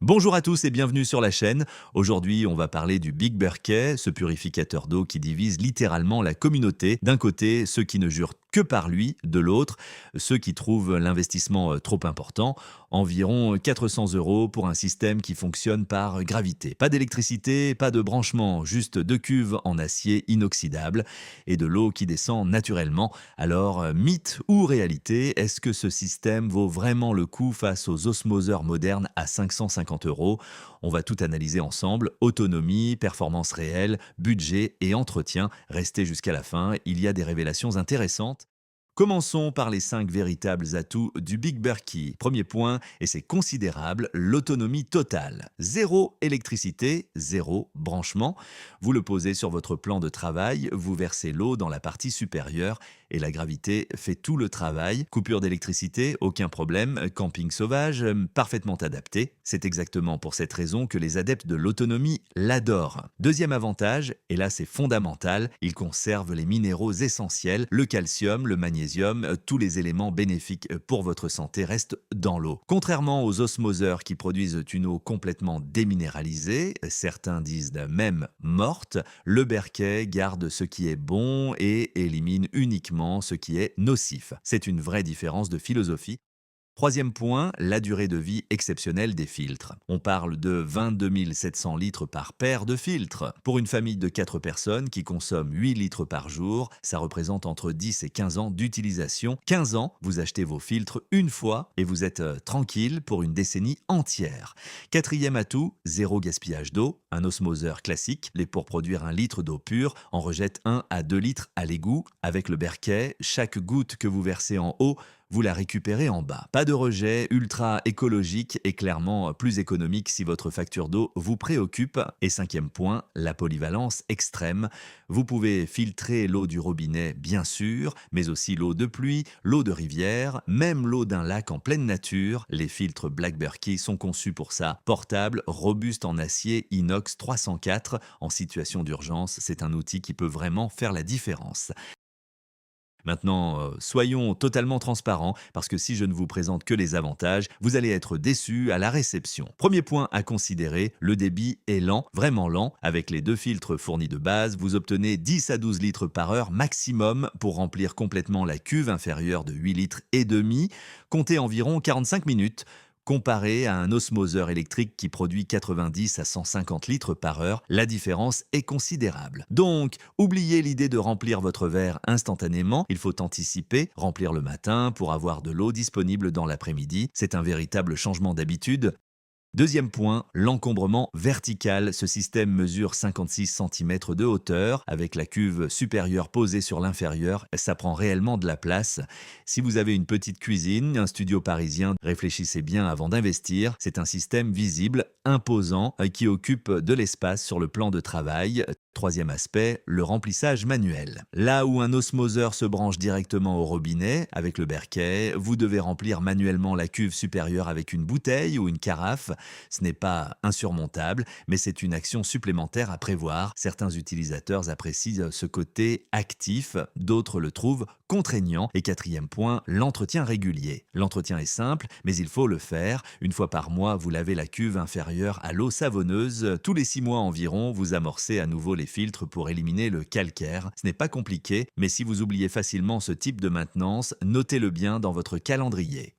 Bonjour à tous et bienvenue sur la chaîne. Aujourd'hui, on va parler du Big Berkey, ce purificateur d'eau qui divise littéralement la communauté. D'un côté, ceux qui ne jurent que par lui, de l'autre, ceux qui trouvent l'investissement trop important, environ 400 € pour un système qui fonctionne par gravité. Pas d'électricité, pas de branchement, juste deux cuves en acier inoxydable et de l'eau qui descend naturellement. Alors, mythe ou réalité, est-ce que ce système vaut vraiment le coup face aux osmoseurs modernes à 550 €? On va tout analyser ensemble, autonomie, performance réelle, budget et entretien. Restez jusqu'à la fin, il y a des révélations intéressantes. Commençons par les 5 véritables atouts du Big Berkey. Premier point, et c'est considérable, l'autonomie totale. Zéro électricité, zéro branchement. Vous le posez sur votre plan de travail, vous versez l'eau dans la partie supérieure et la gravité fait tout le travail. Coupure d'électricité, aucun problème. Camping sauvage, parfaitement adapté. C'est exactement pour cette raison que les adeptes de l'autonomie l'adorent. Deuxième avantage, et là c'est fondamental, il conserve les minéraux essentiels, le calcium, le magnésium, tous les éléments bénéfiques pour votre santé restent dans l'eau. Contrairement aux osmoseurs qui produisent une eau complètement déminéralisée, certains disent même morte, le Berkey garde ce qui est bon et élimine uniquement ce qui est nocif. C'est une vraie différence de philosophie. Troisième point, la durée de vie exceptionnelle des filtres. On parle de 22 700 litres par paire de filtres. Pour une famille de 4 personnes qui consomme 8 litres par jour, ça représente entre 10 et 15 ans d'utilisation. 15 ans, vous achetez vos filtres une fois et vous êtes tranquille pour une décennie entière. Quatrième atout, zéro gaspillage d'eau. Un osmoseur classique, pour produire un litre d'eau pure, en rejette 1 à 2 litres à l'égout. Avec le Berkey, chaque goutte que vous versez en haut, vous la récupérez en bas. Pas de rejet, ultra écologique et clairement plus économique si votre facture d'eau vous préoccupe. Et cinquième point, la polyvalence extrême. Vous pouvez filtrer l'eau du robinet, bien sûr, mais aussi l'eau de pluie, l'eau de rivière, même l'eau d'un lac en pleine nature. Les filtres Black Berkey sont conçus pour ça. Portable, robuste en acier inox 304. En situation d'urgence, c'est un outil qui peut vraiment faire la différence. Maintenant, soyons totalement transparents, parce que si je ne vous présente que les avantages, vous allez être déçus à la réception. Premier point à considérer, le débit est lent, vraiment lent. Avec les deux filtres fournis de base, vous obtenez 10 à 12 litres par heure maximum pour remplir complètement la cuve inférieure de 8 litres et demi. Comptez environ 45 minutes. Comparé à un osmoseur électrique qui produit 90 à 150 litres par heure, la différence est considérable. Donc, oubliez l'idée de remplir votre verre instantanément, il faut anticiper, remplir le matin pour avoir de l'eau disponible dans l'après-midi. C'est un véritable changement d'habitude. Deuxième point, l'encombrement vertical. Ce système mesure 56 cm de hauteur. Avec la cuve supérieure posée sur l'inférieure, ça prend réellement de la place. Si vous avez une petite cuisine, un studio parisien, réfléchissez bien avant d'investir. C'est un système visible, imposant, qui occupe de l'espace sur le plan de travail. Troisième aspect, le remplissage manuel. Là où un osmoseur se branche directement au robinet, avec le Berkey, vous devez remplir manuellement la cuve supérieure avec une bouteille ou une carafe. Ce n'est pas insurmontable, mais c'est une action supplémentaire à prévoir. Certains utilisateurs apprécient ce côté actif, d'autres le trouvent contraignant. Et quatrième point, l'entretien régulier. L'entretien est simple, mais il faut le faire. Une fois par mois, vous lavez la cuve inférieure à l'eau savonneuse. Tous les 6 mois environ, vous amorcez à nouveau les filtres pour éliminer le calcaire. Ce n'est pas compliqué, mais si vous oubliez facilement ce type de maintenance, notez-le bien dans votre calendrier.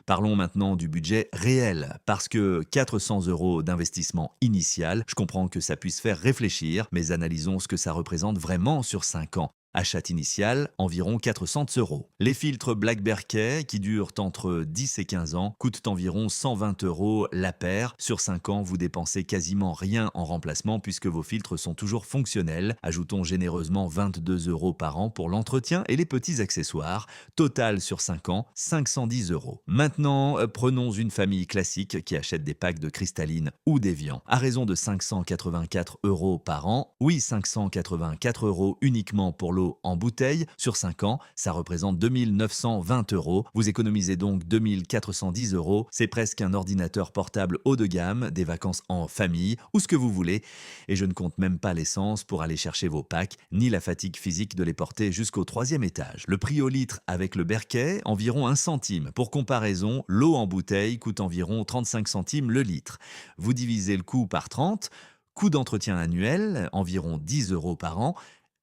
Parlons maintenant du budget réel, parce que 400 € d'investissement initial, je comprends que ça puisse faire réfléchir, mais analysons ce que ça représente vraiment sur 5 ans. Achat initial, environ 400 €. Les filtres Black Berkey, qui durent entre 10 et 15 ans, coûtent environ 120 € la paire. Sur 5 ans, vous dépensez quasiment rien en remplacement puisque vos filtres sont toujours fonctionnels. Ajoutons généreusement 22 € par an pour l'entretien et les petits accessoires. Total sur 5 ans, 510 €. Maintenant, prenons une famille classique qui achète des packs de cristalline ou d'Evian. À raison de 584 € par an, oui 584 € uniquement pour l'eau d'eau en bouteille. Sur 5 ans, ça représente 2 920 euros. Vous économisez donc 2 410 euros. C'est presque un ordinateur portable haut de gamme, des vacances en famille ou ce que vous voulez. Et je ne compte même pas l'essence pour aller chercher vos packs, ni la fatigue physique de les porter jusqu'au 3e étage. Le prix au litre avec le Berquet, environ 1 centime. Pour comparaison, l'eau en bouteille coûte environ 35 centimes le litre. Vous divisez le coût par 30, coût d'entretien annuel, environ 10 euros par an,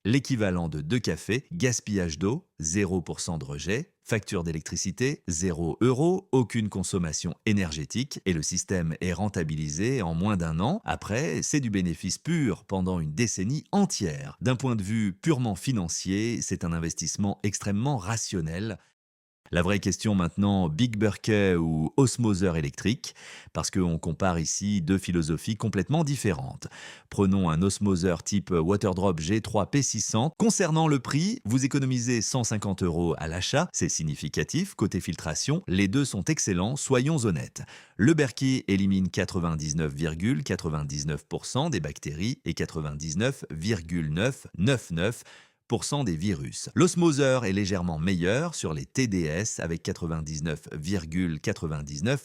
l'équivalent de 2 cafés, gaspillage d'eau, 0% de rejet, facture d'électricité, 0 euros, aucune consommation énergétique et le système est rentabilisé en moins d'1 an. Après, c'est du bénéfice pur pendant une décennie entière. D'un point de vue purement financier, c'est un investissement extrêmement rationnel. La vraie question maintenant, Big Berquet ou osmoseur électrique, parce qu'on compare ici deux philosophies complètement différentes. Prenons un osmoseur type Waterdrop G3 P600. Concernant le prix, vous économisez 150 euros à l'achat, c'est significatif. Côté filtration, les deux sont excellents, soyons honnêtes. Le Berquet élimine 99,99% des bactéries et 99,999% des virus. L'osmoseur est légèrement meilleur sur les TDS avec 99,99%.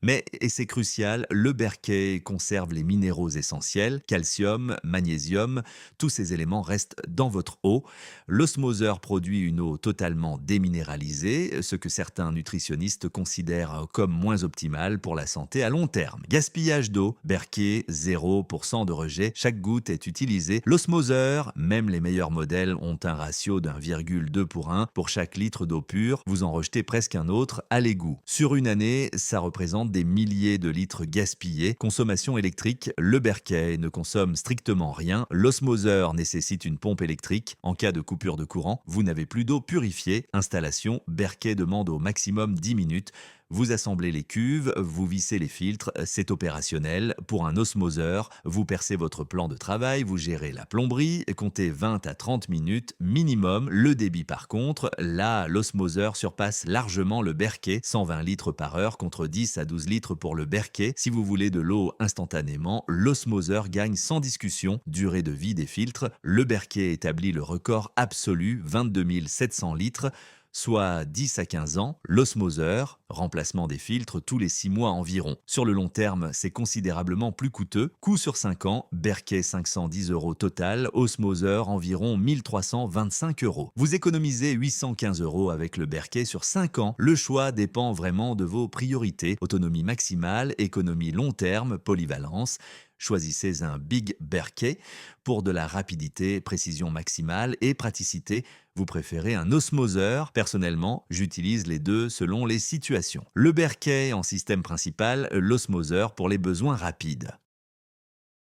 Mais, et c'est crucial, le Berquet conserve les minéraux essentiels, calcium, magnésium, tous ces éléments restent dans votre eau. L'osmoseur produit une eau totalement déminéralisée, ce que certains nutritionnistes considèrent comme moins optimal pour la santé à long terme. Gaspillage d'eau, Berquet, 0% de rejet, chaque goutte est utilisée. L'osmoseur, même les meilleurs modèles ont un ratio d'1,2 pour 1. Pour chaque litre d'eau pure, vous en rejetez presque un autre à l'égout. Sur une année, ça représente des milliers de litres gaspillés. Consommation électrique, le Berquet ne consomme strictement rien. L'osmoseur nécessite une pompe électrique. En cas de coupure de courant, vous n'avez plus d'eau purifiée. Installation, Berquet demande au maximum 10 minutes. Vous assemblez les cuves, vous vissez les filtres, c'est opérationnel. Pour un osmoseur, vous percez votre plan de travail, vous gérez la plomberie, comptez 20 à 30 minutes minimum. Le débit par contre, là, l'osmoseur surpasse largement le Berquet, 120 litres par heure contre 10 à 12 litres pour le Berquet. Si vous voulez de l'eau instantanément, l'osmoseur gagne sans discussion. Durée de vie des filtres, le Berquet établit le record absolu, 22 700 litres. Soit 10 à 15 ans, l'osmoseur, remplacement des filtres tous les 6 mois environ. Sur le long terme, c'est considérablement plus coûteux. Coût sur 5 ans, Berquet 510 euros total, osmoseur environ 1325 euros. Vous économisez 815 euros avec le Berquet sur 5 ans. Le choix dépend vraiment de vos priorités. Autonomie maximale, économie long terme, polyvalence. Choisissez un Big Berquet. Pour de la rapidité, précision maximale et praticité, vous préférez un osmoseur. Personnellement, j'utilise les deux selon les situations. Le Berquet en système principal, l'osmoseur pour les besoins rapides.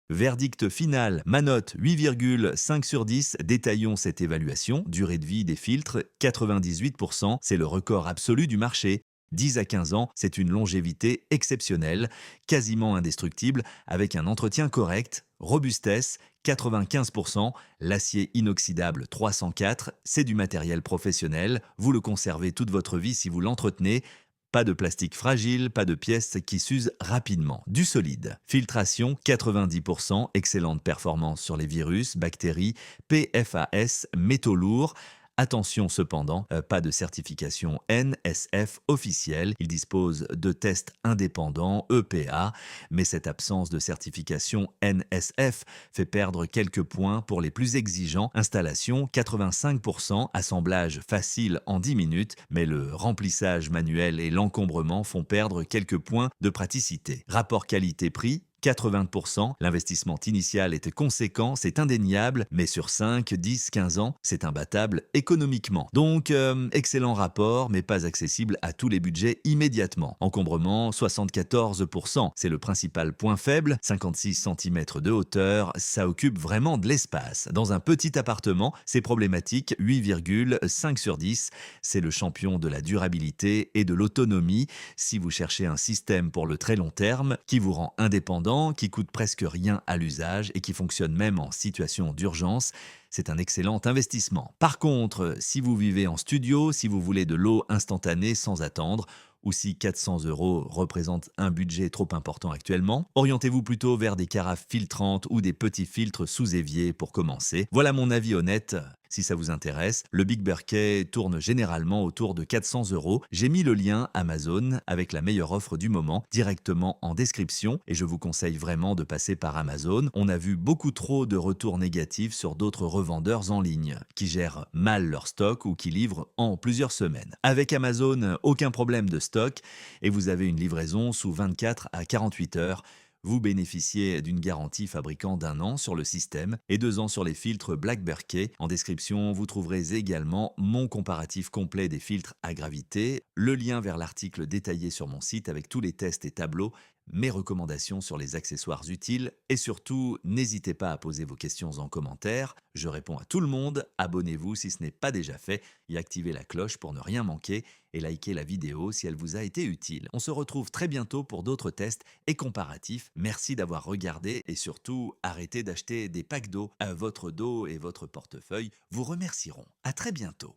Verdict final, ma note 8,5 sur 10, détaillons cette évaluation. Durée de vie des filtres, 98%, c'est le record absolu du marché. 10 à 15 ans, c'est une longévité exceptionnelle, quasiment indestructible, avec un entretien correct. Robustesse, 95%, l'acier inoxydable 304, c'est du matériel professionnel, vous le conservez toute votre vie si vous l'entretenez. Pas de plastique fragile, pas de pièces qui s'usent rapidement. Du solide. Filtration, 90%, excellente performance sur les virus, bactéries, PFAS, métaux lourds. Attention cependant, pas de certification NSF officielle. Il dispose de tests indépendants EPA, mais cette absence de certification NSF fait perdre quelques points pour les plus exigeants. Installation 85%, assemblage facile en 10 minutes, mais le remplissage manuel et l'encombrement font perdre quelques points de praticité. Rapport qualité-prix, 80%, l'investissement initial est conséquent, c'est indéniable, mais sur 5, 10, 15 ans, c'est imbattable économiquement. Donc, excellent rapport, mais pas accessible à tous les budgets immédiatement. Encombrement, 74%, c'est le principal point faible, 56 cm de hauteur, ça occupe vraiment de l'espace. Dans un petit appartement, c'est problématique, 8,5 sur 10, c'est le champion de la durabilité et de l'autonomie. Si vous cherchez un système pour le très long terme, qui vous rend indépendant, qui coûte presque rien à l'usage et qui fonctionne même en situation d'urgence, c'est un excellent investissement. Par contre, si vous vivez en studio, si vous voulez de l'eau instantanée sans attendre, ou si 400 € représente un budget trop important actuellement, orientez-vous plutôt vers des carafes filtrantes ou des petits filtres sous évier pour commencer. Voilà mon avis honnête Si ça vous intéresse, le Big Birket tourne généralement autour de 400 €. J'ai mis le lien Amazon avec la meilleure offre du moment directement en description et je vous conseille vraiment de passer par Amazon. On a vu beaucoup trop de retours négatifs sur d'autres revendeurs en ligne qui gèrent mal leur stock ou qui livrent en plusieurs semaines. Avec Amazon, aucun problème de stock et vous avez une livraison sous 24 à 48 heures. Vous bénéficiez d'une garantie fabricant d'1 an sur le système et 2 ans sur les filtres Black Birket. En description, vous trouverez également mon comparatif complet des filtres à gravité, le lien vers l'article détaillé sur mon site avec tous les tests et tableaux, mes recommandations sur les accessoires utiles et surtout, n'hésitez pas à poser vos questions en commentaire. Je réponds à tout le monde. Abonnez-vous si ce n'est pas déjà fait et activez la cloche pour ne rien manquer et likez la vidéo si elle vous a été utile. On se retrouve très bientôt pour d'autres tests et comparatifs. Merci d'avoir regardé et surtout, arrêtez d'acheter des packs d'eau. Votre dos et votre portefeuille vous remercieront. À très bientôt.